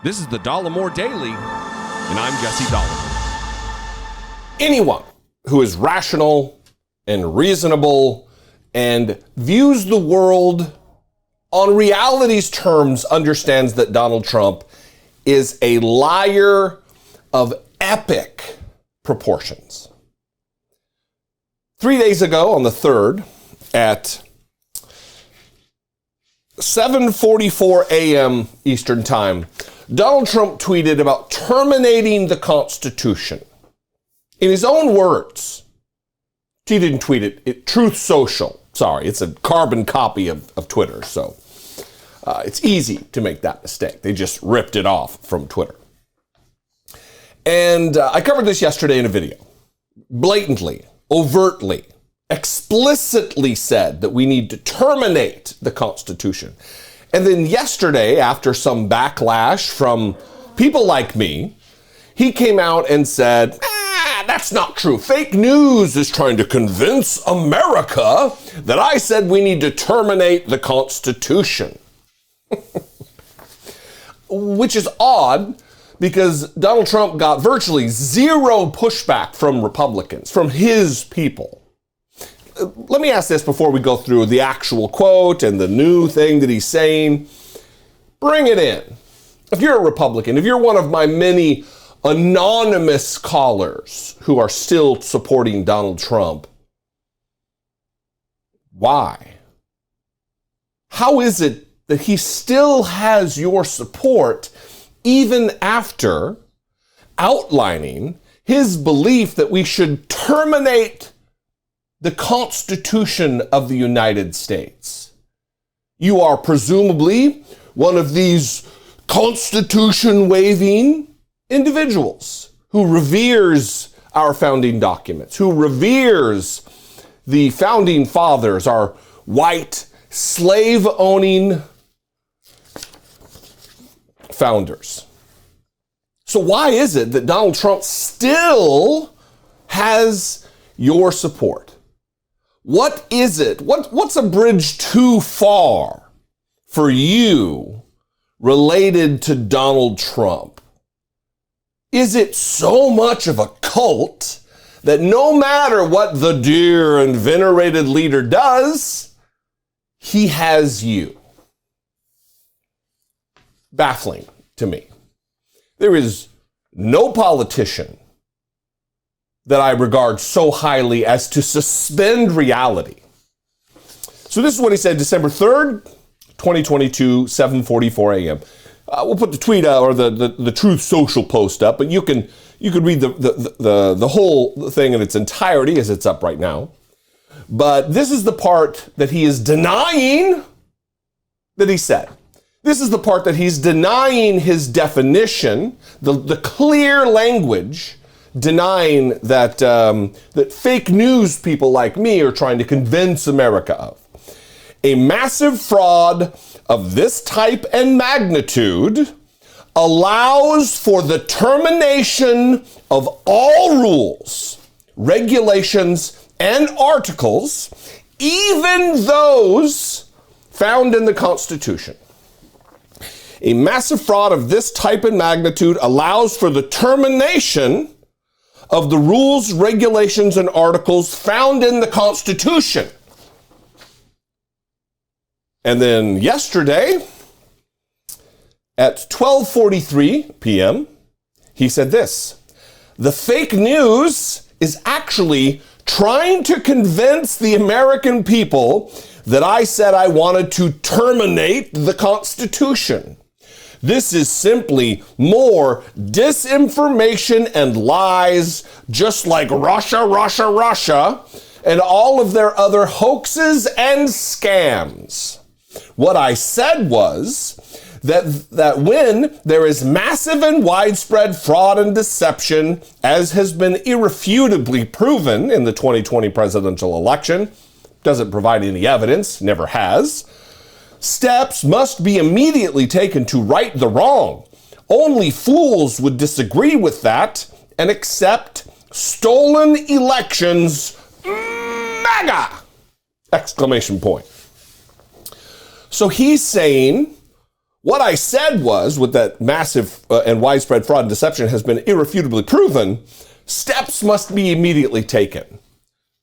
This is the Dollemore Daily, and I'm Jesse Dollemore. Anyone who is rational and reasonable and views the world on reality's terms understands that Donald Trump is a liar of epic proportions. 3 days ago, on the 3rd, at 7:44 a.m. Eastern Time, Donald Trump tweeted about terminating the Constitution. In his own words, he didn't tweet it, Truth Social. Sorry, it's a carbon copy of Twitter, so it's easy to make that mistake. They just ripped it off from Twitter. And I covered this yesterday in a video. Blatantly, overtly, explicitly said that we need to terminate the Constitution. And then yesterday, after some backlash from people like me, he came out and said, that's not true. Fake news is trying to convince America that I said we need to terminate the Constitution. Which is odd, because Donald Trump got virtually zero pushback from Republicans, from his people. Let me ask this before we go through the actual quote and the new thing that he's saying. Bring it in. If you're a Republican, if you're one of my many anonymous callers who are still supporting Donald Trump, why? How is it that he still has your support even after outlining his belief that we should terminate the Constitution of the United States? You are presumably one of these Constitution-waving individuals who reveres our founding documents, who reveres the founding fathers, our white, slave-owning founders. So why is it that Donald Trump still has your support? What is it? What's a bridge too far for you related to Donald Trump? Is it so much of a cult that no matter what the dear and venerated leader does, he has you? Baffling to me. There is no politician that I regard so highly as to suspend reality. So this is what he said December 3rd, 2022, 7:44 a.m. We'll put the tweet or the Truth Social post up, but you can read the whole thing in its entirety as it's up right now. But this is the part that he is denying that he said. This is the part that he's denying his definition, the clear language, denying that that fake news people like me are trying to convince America of. A massive fraud of this type and magnitude allows for the termination of all rules, regulations, and articles, even those found in the Constitution. A massive fraud of this type and magnitude allows for the termination of the rules, regulations, and articles found in the Constitution. And then yesterday, at 12:43 p.m., he said this: the fake news is actually trying to convince the American people that I said I wanted to terminate the Constitution. This is simply more disinformation and lies, just like Russia, and all of their other hoaxes and scams. What I said was that when there is massive and widespread fraud and deception, as has been irrefutably proven in the 2020 presidential election, doesn't provide any evidence, never has, steps must be immediately taken to right the wrong. Only fools would disagree with that and accept stolen elections, MAGA! Exclamation point. So he's saying What I said was, with that massive and widespread fraud and deception has been irrefutably proven, steps must be immediately taken.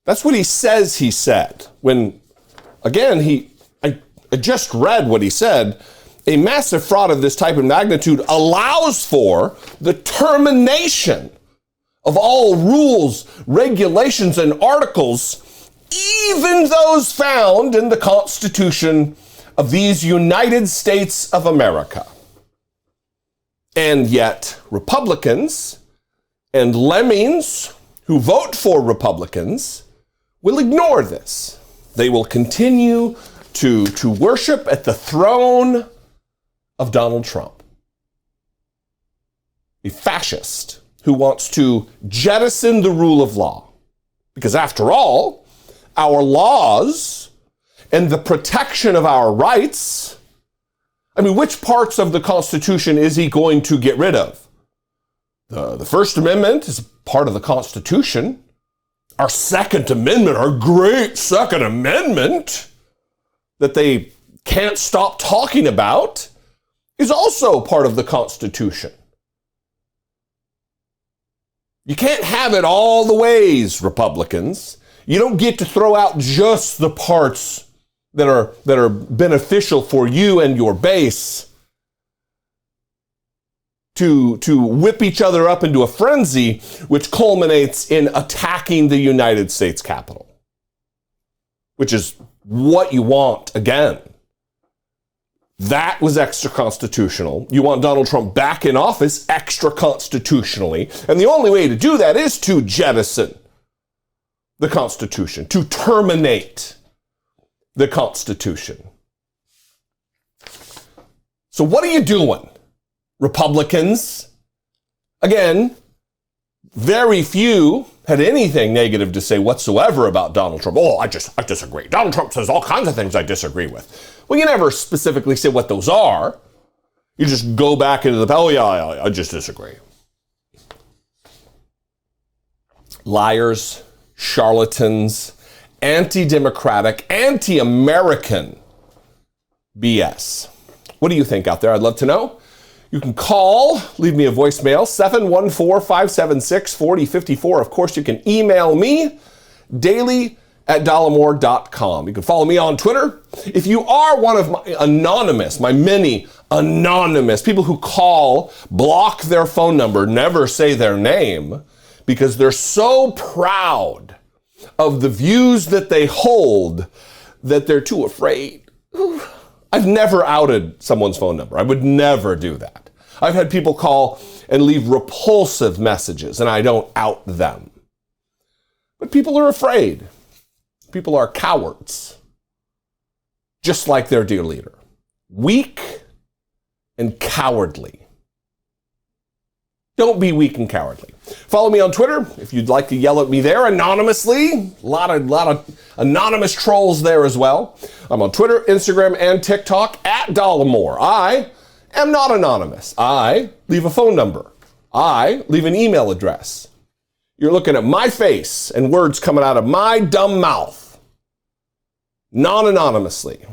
That's what he says he said. When, again, I just read what he said. A massive fraud of this type and magnitude allows for the termination of all rules, regulations, and articles, even those found in the Constitution of these United States of America. And yet, Republicans and lemmings who vote for Republicans will ignore this. They will continue to worship at the throne of Donald Trump, a fascist who wants to jettison the rule of law. Because after all, our laws and the protection of our rights, I mean, which parts of the Constitution is he going to get rid of? The First Amendment is part of the Constitution. Our Second Amendment, our great Second Amendment that they can't stop talking about, is also part of the Constitution. You can't have it all the ways, Republicans. You don't get to throw out just the parts that are beneficial for you and your base to whip each other up into a frenzy, which culminates in attacking the United States Capitol, which is what you want again. That was extra-constitutional. You want Donald Trump back in office extra-constitutionally. And the only way to do that is to jettison the Constitution, to terminate the Constitution. So what are you doing, Republicans? Again, very few had anything negative to say whatsoever about Donald Trump. Oh, I disagree. Donald Trump says all kinds of things I disagree with. Well, you never specifically say what those are. You just go back into the, oh yeah, I just disagree. Liars, charlatans, anti-democratic, anti-American BS. What do you think out there? I'd love to know. You can call, leave me a voicemail, 714-576-4054. Of course, you can email me, daily@dollemore.com. You can follow me on Twitter. If you are one of my many anonymous people who call, block their phone number, never say their name, because they're so proud of the views that they hold that they're too afraid. I've never outed someone's phone number. I would never do that. I've had people call and leave repulsive messages, and I don't out them. But people are afraid. People are cowards, just like their dear leader. Weak and cowardly. Don't be weak and cowardly. Follow me on Twitter if you'd like to yell at me there anonymously. A lot of anonymous trolls there as well. I'm on Twitter, Instagram, and TikTok @Dollemore. I am not anonymous. I leave a phone number. I leave an email address. You're looking at my face and words coming out of my dumb mouth, non-anonymously.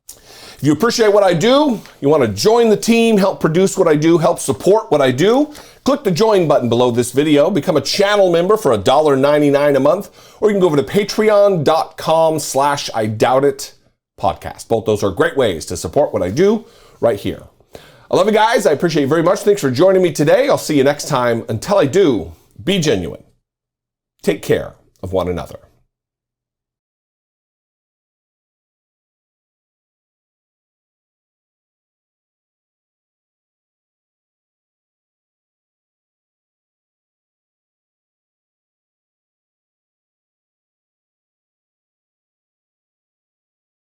If you appreciate what I do, you want to join the team, help produce what I do, help support what I do, click the join button below this video, become a channel member for $1.99 a month, or you can go over to patreon.com/IDoubtIt podcast. Both those are great ways to support what I do right here. I love you guys. I appreciate you very much. Thanks for joining me today. I'll see you next time. Until I do, be genuine. Take care of one another.